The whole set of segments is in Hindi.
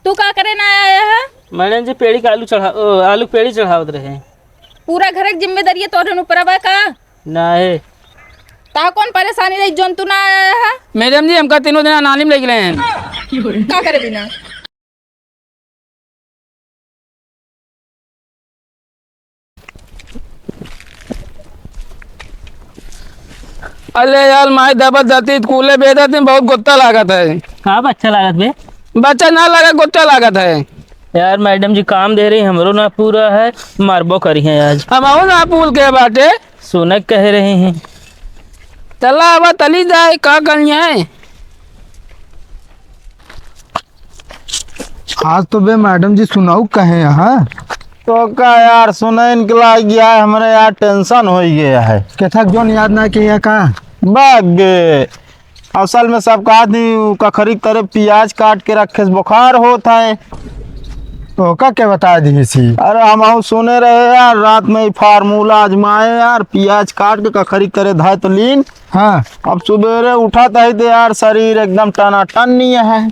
तू का करे ना आया है? मैडम जी पेड़ी का आलू पेड़ी चढ़ावत रहे। पूरा घर की जिम्मेदारी है तोरे ऊपर बा का? ना है ता कौन परेशानी रही जोन तू ना आया है? मैडम जी हमका तीनों दिन नानी में लग रहे हैं। का करे बिना? अरे यार माई दबा जाती स्कूले भेजा थी बहुत गुस्सा लागत है। कहाँ अच्छा लागत बे? बच्चा ना लगा गुस्सा लागत है। यार मैडम जी काम दे रही हमरो ना पूरा है, मारबो करी है आज। हम आओ ना पूल के बाटे सोनक कह रहे हैं। चला अब तली जाए का करिए है। आज तो बे मैडम जी सुनाऊ कहे यहाँ तो का यार सुने निकला गया है हमारे यार टेंशन हो गया है। कैथक जोन याद ना किया का बागे असल में सब कहा थी का खरीद करे प्याज काट के रखे से बुखार होता है। तो का क्या बता दी सी? अरे हम सुने रहे यार रात में ही फार्मूला आजमाए यार प्याज काट के का खरीद करे धाय तो लीन। हाँ अब सुबेरे उठा था तो यार शरीर एकदम टनाटन नहीं है।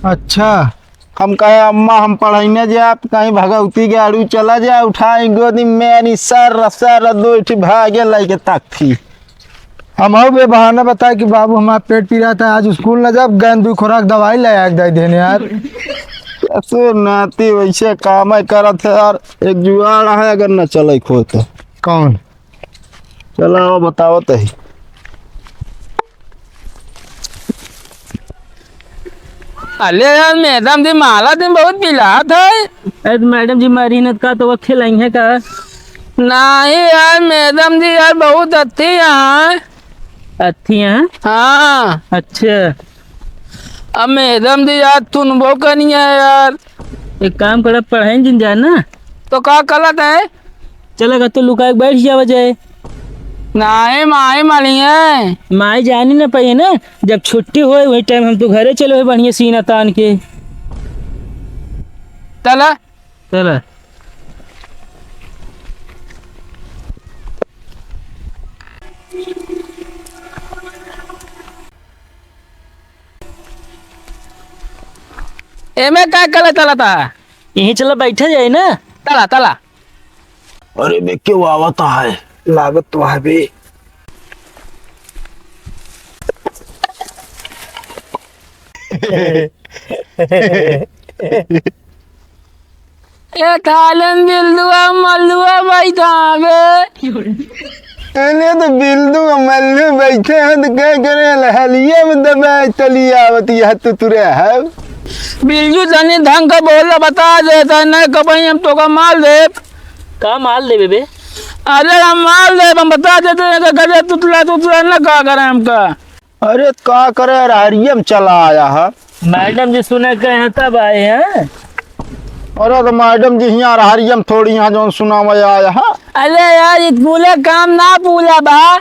अच्छा हम कहे अम्मा हम पढ़ाईने जाए कहीं भगवती गाड़ी चला जाए उठाई गोदी में सर दो भागे लगे तक थी। हम आओ बे बहाना बता कि बाबू हमारा पेट पी रहा था आज स्कूल न जब गए 2 खुराक दवाई लाया दे देने यार। ऐसे नाती वैसे काम है करत है यार। एक जुगाड़ है अगर न चले खो तो कौन? चलो बताओ तो ही। अरे यार मैडम जी माला दिन बहुत पिलात है। अरे मैडम जी मरीनत का तो वो खिलाई है का? नहीं यार मैडम जी यार बहुत अच्छी यहाँ। अच्छी हैं? हाँ अच्छा अब मैडम जी यार सुनबो करिए यार। एक काम कर पढ़ाई जिन जाए ना तो का गलत है? चलेगा तो लुका के बैठ जावा जाए। नहीं माई मानी है। माई जानी ना पाई ना, जब छुट्टी होए वही टाइम हम तो घरे चले हुए बढ़िया सीना तान के। चला चला एमे का कला चला था यहीं चला बैठा जाए ना। तला तला अरे बे क्यों आवता है लागत तो है बे। ये थालन बिल्दुआ मल्लुआ बैठा बे। अरे तो बिल्दू मल्लू बैठे हैं तो क्या करे हलिया में दबा चली आवती है तो तुरे है। बिल्जू जानी ढंग का बोल बता देता नहीं कभी हम तो का माल दे। का माल दे बे? अरे हम माल दे हम बता देते हैं तो गजे तुतला तुतला न का करे हमका। अरे का करे हरियम चला आया है। मैडम जी सुने कहे तब आए हैं। अरे तो मैडम जी यहाँ हरियम थोड़ी यहाँ जो सुना में आया है। अरे यार ये पूरे काम ना पूला बा।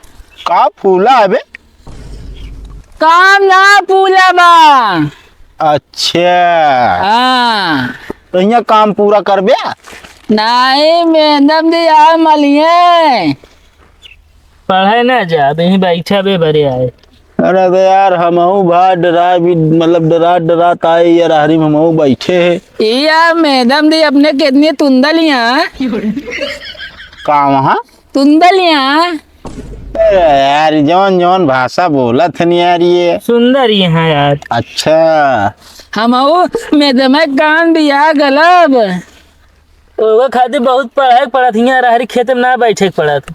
का फूला है बे? काम ना पूला बा। अच्छा हाँ तो यहाँ काम पूरा कर बे। नहीं मैडम जी यार मलिए पढ़ाई ना जा यहीं बैठा बे बरे आए। अरे तो यार हमहू भाई डरा भी मतलब डरा आए यार हरी में हमहू बैठे है। यार मैडम जी अपने कितनी तुंदलियाँ का वहाँ तुंदलियाँ। अरे यार जौन जौन भाषा बोला थे नहीं यार ये सुंदर ही है यार। अच्छा हम मैडम कान दिया गलब वो खातिर बहुत पढ़ाई पड़त हियाँ रहरी खेत में ना बैठे पड़त।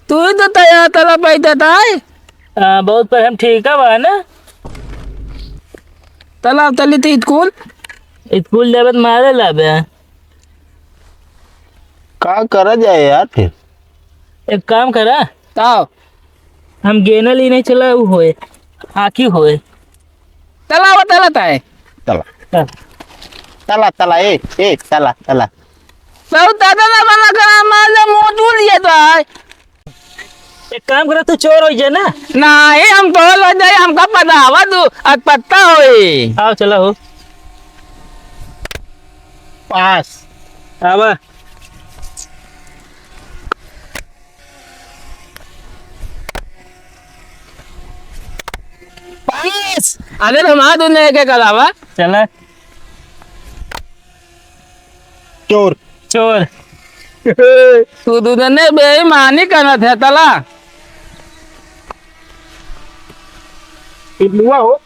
तू ही तो तैयार तला पैदा था। बहुत पर हम ठीक है ना। तला तली थी स्कूल जाबत मारे लाबे। का करा जाए यार फिर? एक काम करा ताओ हम गेनल ही नहीं चला वो होए आखी होए। तला वो तला ताए चला चला चला ए चला चला बहुत दादा ना बना करा मार ले मुंह दूर ये तो है। एक काम करा तू चोर हो जाए ना। नहीं हम तो लो जाए हमका पता हवा तू अब पत्ता होए। आओ चला हो पास आवा। पास अरे हमारा दूध लेके कलावा चला चोर चोर। तू दूधने बेईमानी करना था तला। पिल्लुआ हो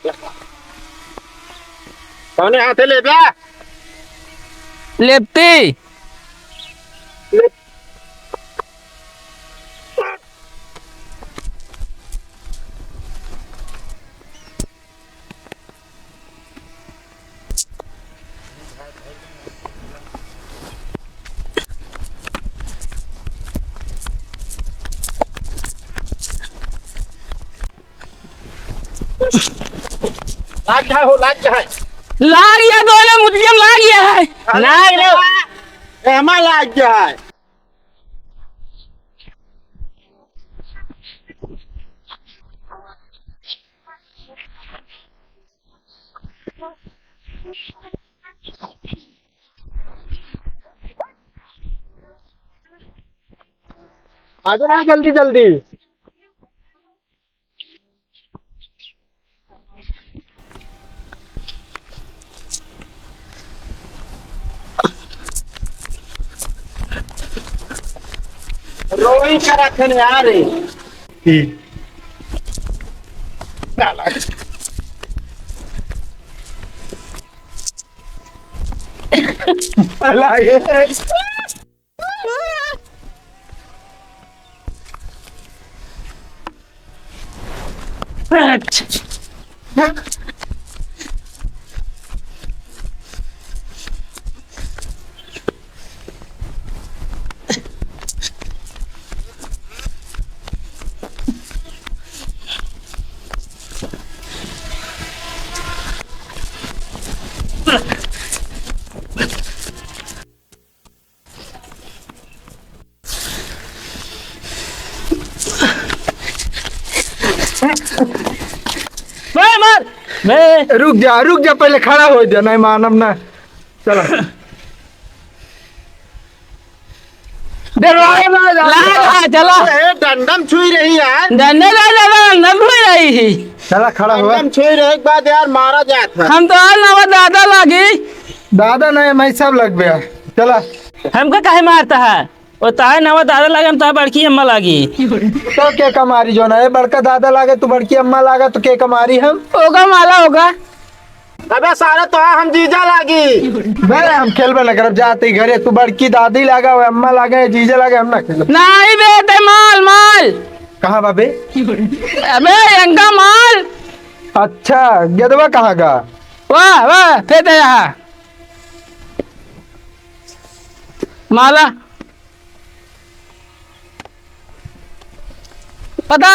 कौन हाथे ले बे लेप्ती लाग जाए हो लाग जाए लाग गया, दोनों मुझे लाग गया है। लाग रे एमा लाग जाए आ जा जल्दी जल्दी। रोई का रखने यार मार बे। रुक जा पहले खड़ा हो जा, नहीं मानव ना। चलो चला डंडम छुई रही यार डंडे न भूल रही। चला खड़ा हुआ। डंडम छुई रहे के बाद यार मारा जाता हम तो नवा दादा लागी। दादा नहीं मैं सब लग गया। चला हमको काहे मारता है? वो ताहे नवा दादा लगे, हम ताहे बड़की अम्मा लागी। तो के कमारी जो ना है, बड़का दादा लागे तो बड़की अम्मा लागा तो के कमारी हम होगा माला होगा। अबे सारे तो हम जीजा लागी मैं हम खेलबे न करब। जाते घरे तू बड़की दादी लागा वो अम्मा लागे जीजे लागे, हम ना खेलब। नहीं बेटे माल माल कहाँ बाबे? अबे यंगा माल। अच्छा गेदवा कहाँ गा? वाह वाह फेंटे यहाँ माला पता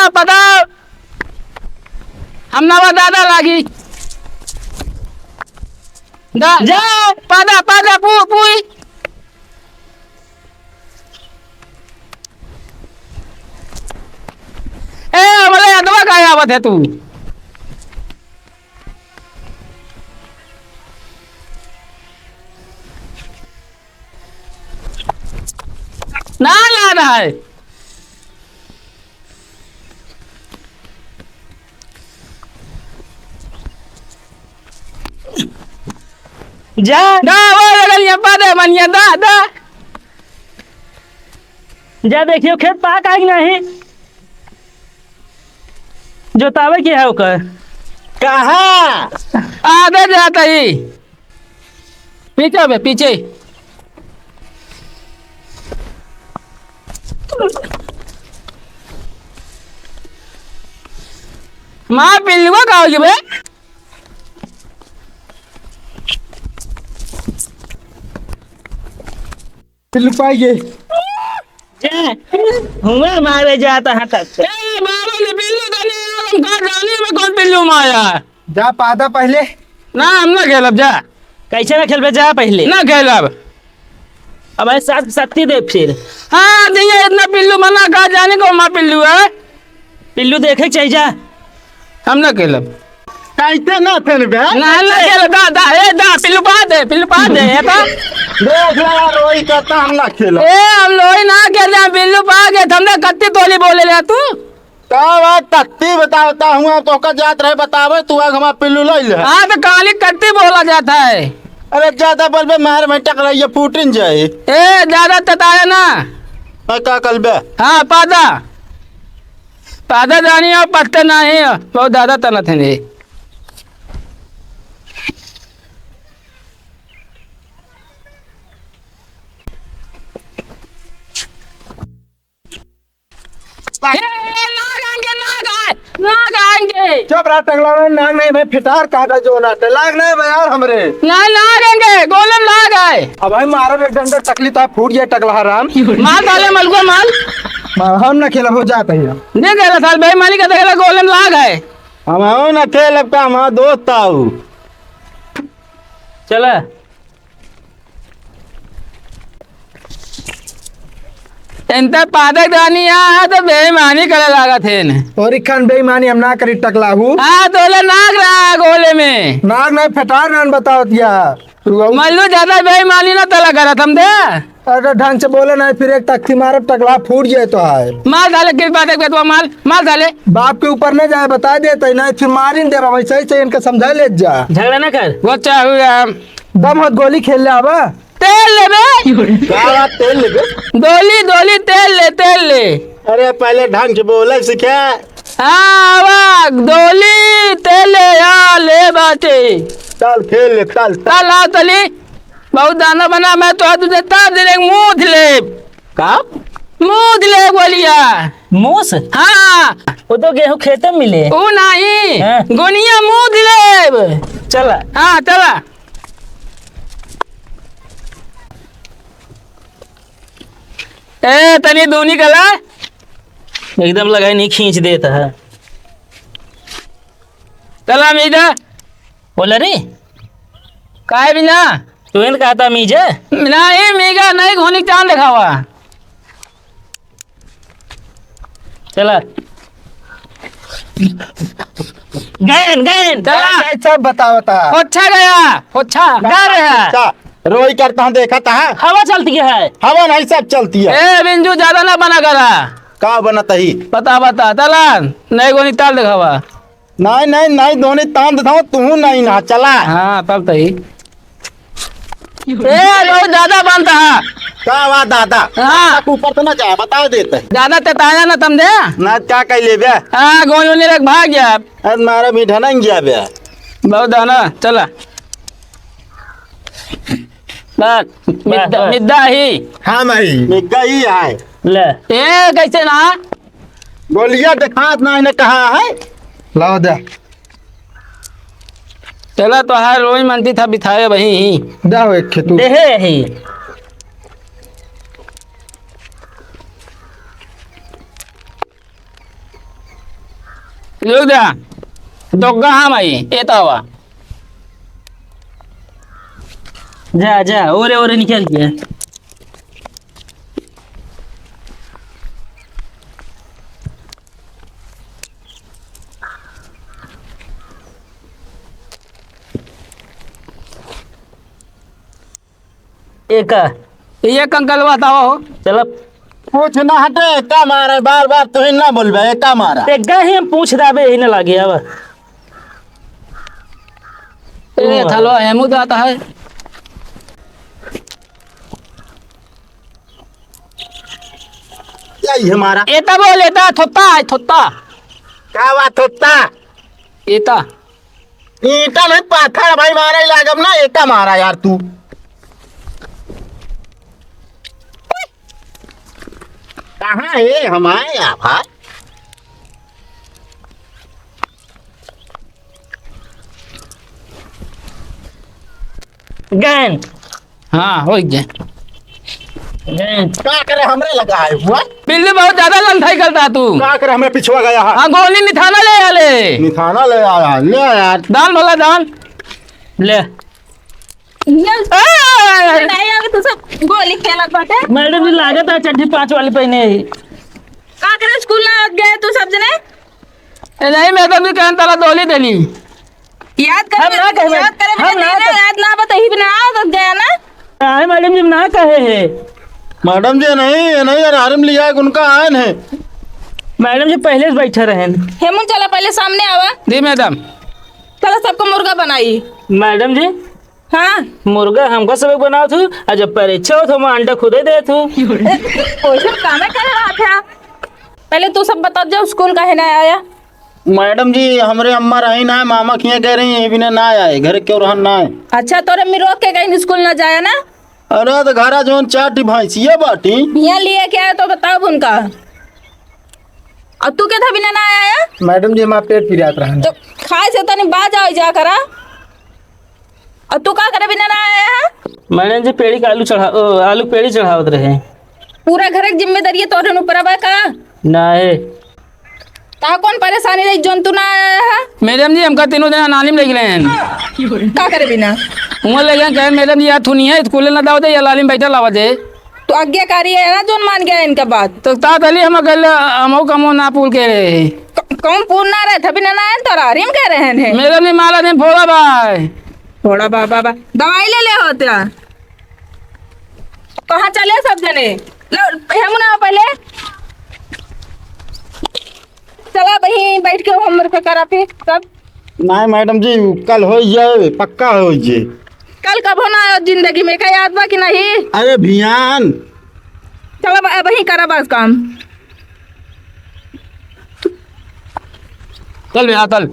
हम नवा दादा लागी। जा पादा पुई ए हमारे अदवा का आवत है तू। ना ला रहा है जा दा वो लगलिया पादे मनिया दा जा देखियो खेत पाक आई नहीं। जोतावे की है ओकर? कहाँ आगे जाता ही पीछे बे पीछे। माँ पिल्लुआ खाओगी बे? पिल्लू पाई गए। हुआ मारे जाता है तक से। ए बाबा ने पिल्लू दने हम घर डाली में कौन पिल्लू माया? जा पादा पहले। ना हम ना खेलब जा। कैसे ना खेलबे? जा पहले। ना खेलब। अब ऐसे साथ सत्ती दे फिर। हाँ दिया इतना पिल्लू मना कहा जाने को माँ पिल्लू है। पिल्लू देखे चाहिए जा। हम ना खेलब। कैसे ना थे बे ना खेलब दा पिल्लू पा दे ये तो देख ला रोई करता हम ना खेला। ए हम लोई ना खेले पिल्लू पा गए हमने कत्ती तोली बोले ले तू। तब तत्ती बताता हूँ तो का जात रहे बतावे तू आग हमारा पिल्लू ले ले। हाँ तो काली कत्ती बोला जाता है। अरे ज्यादा बलबे मार में टकराइए फूटिन जाए। ए ज्यादा तताया ना। का कलबे हाँ पादा जानी और पत्ते नहीं बहुत ज्यादा तना थे ने। चुप रहा टकला नाग नहीं भाई फिटार काटा जो ना लाग नहीं भाई यार हमरे नहीं लागेंगे गोलम लाग आए। अब भाई मारो एक डंडा टकली तो फूट गया टकला हराम माल डाले मलगो माल हम ना खेला हो जाता है नहीं गया साल भाई मालिक का देखा गोलम लाग आए। हम आओ ना खेल का हमारा दोस्त आओ। चला इनते पादक दानी है तो बेईमानी करे लागा थे ने। और इखन बेईमानी हम ना करी टकला हूँ हाँ तोले नाग रहा गोले में नाग नहीं फिटार नान बताओ दिया मल्लू ज्यादा बेईमानी ना तला करा तुम दे। अगर ढंग से बोले नहीं फिर एक तख्ती मारो टकला फूट जाए तो है माल डाले किस बात है तो माल डाले बाप के ऊपर नहीं जाए बता देते नहीं फिर मार ही दे रहा वैसे ही इनका समझा ले जा झगड़ा ना कर। वो चाहूँगा दम हाथ गोली खेल ले आवा तेल ले बे क्या तेल ले बे? दोली तेल ले। अरे पहले ढंग से बोले सीखे। हाँ वाह दोली तेल ले या ले बाटे चल खेल ले चल। चल आओ तली बहुत दाना बना मैं तो तुझे तार देने मूध ले का मूध ले बोलिया मूस हाँ वो तो गेहूं खेते में मिले। वो नहीं हाँ। गोनिया मूध ले चला हाँ चला। ए तनी दूनी कला एकदम लगाई नहीं खींच देता है। चला मीजा बोला रे काय बिना तू इन कहा था मीजे नहीं मीगा नहीं घोनी चांद लिखा हुआ। चला गैन चला सब बता होच्छा गया होच्छा गा रहा अच्छा रोई करता हूँ देखा था हवा चलती है। हवा नहीं सब चलती है। ए बिंजू ज्यादा ना बना करा का बनता ही बता चला नहीं गोनी ताल लिखा हुआ। नहीं दोनों तान देता हूँ तू नहीं ना चला। हाँ तब तही ए बहुत ज्यादा बनता है का वा दादा हाँ ऊपर तो ना जाए बता देते ज्यादा तताया ना तुम दे ना क्या कह ले बे। हाँ गोनी वोनी रख भाग गया आज मारा मीठा नहीं गया बे। बहुत दाना चला बस मिद्दा ही हाँ मई निका ही है ले ए कैसे ना बोलिया दिखात ना इन्हें कहा है। लाओ दे चला तो हर रोज मनती था बिठाए वही जाओ एक खेतू देहे ही लोग जा तो कहाँ भाई ये तो हुआ जा ओरे निकल गया। एक ये कंकल बताओ चलो कुछ ना हटे का मारा बार बार तो ना बोलबे का मारा एक ही हम पूछ दाबे ही ना लगे अब ए थलो हेमू तो आता है यही हमारा एता बोल एता थोत्ता का बात होता एता ईटा में पाथर भाई मारा ही लागम ना एका मारा यार तू कहाँ है हमारे यहाँ भाई। गैन हाँ हो गया गैन क्या करे हमरे लगा है हुआ बिल्ली बहुत ज्यादा लंथाई करता तू क्या करे हमें पिछवा गया है। हाँ गोली निथाना ले आले निथाना ले आया ले यार दाल भला दाल ले नहीं अभी तू सब गोली खेलत बाटे मैडम जी लागत है चड्डी 5 वाली पहने ही का करे स्कूल ना गए तू सब जने नहीं मैं तो भी कहन ताला दोली देली याद हम ना कर कहे याद करे हम ना याद ना बताई बिना तो गया ना आए मैडम जी ना कहे है मैडम जी नहीं यार हारम लिया है उनका आयन है। मैडम जी पहले से बैठे रहे हेमंत चला पहले सामने आवा दी मैडम चला सबको मुर्गा बनाई मैडम जी हाँ मुर्गा हमका सबक बनाओ थू और जब परीक्षा हो तो मैं अंडा खुदे दे थू वैसे काम कर रहा था। पहले तू सब बता जो स्कूल का है ना आया। मैडम जी हमरे अम्मा रही ना है, मामा किया कह रही है बिना ना आए घर क्यों रहन ना है। अच्छा तोरे मिरोक के कहीं स्कूल ना जाया ना। अरे तो घरा जोन 4 भैंसिया बाटी। यहाँ लिए क्या है तो बताओ उनका। और तू क्या था बिना ना आया। मैडम जी हमारा पेट पिरात रहा तो खाए से तो नहीं बाज आओ जा करा। और तू क्या करे बिना ना आया है। मैंने जी पेड़ी का आलू पेड़ी चढ़ावत रहे। पूरा घर की जिम्मेदारी है तोरे ऊपर अब का। ना है ता कौन परेशानी रही जोन तू ना आया है। मैडम जी हमका तीनों दिन नालिम लग रहे हैं। का करे बिना। वहाँ लगे कहे मैडम जी यार तू नहीं है स्कूल ना दाव दे या लालिम बैठा लावा दे। तो आज्ञाकारी है ना जोन मान गया इनका बात। तो तात अली हम कल हमो कमो ना पूल के रहे। कौन पूर्ण रहे था बिना ना आया तो रारिम कह रहे हैं। मैडम जी माला ने फोड़ा भाई। थोड़ा बाबा दवाई ले होते कहाँ चले सब जने। हेमुना पहले चला वहीं बैठ के होमवर्क करा फिर सब। नहीं मैडम जी कल हो जाए पक्का हो जाए। कल कब होना है जिंदगी में क्या याद बा कि नहीं। अरे भियान चला वहीं करा बस काम। चल भैया चल।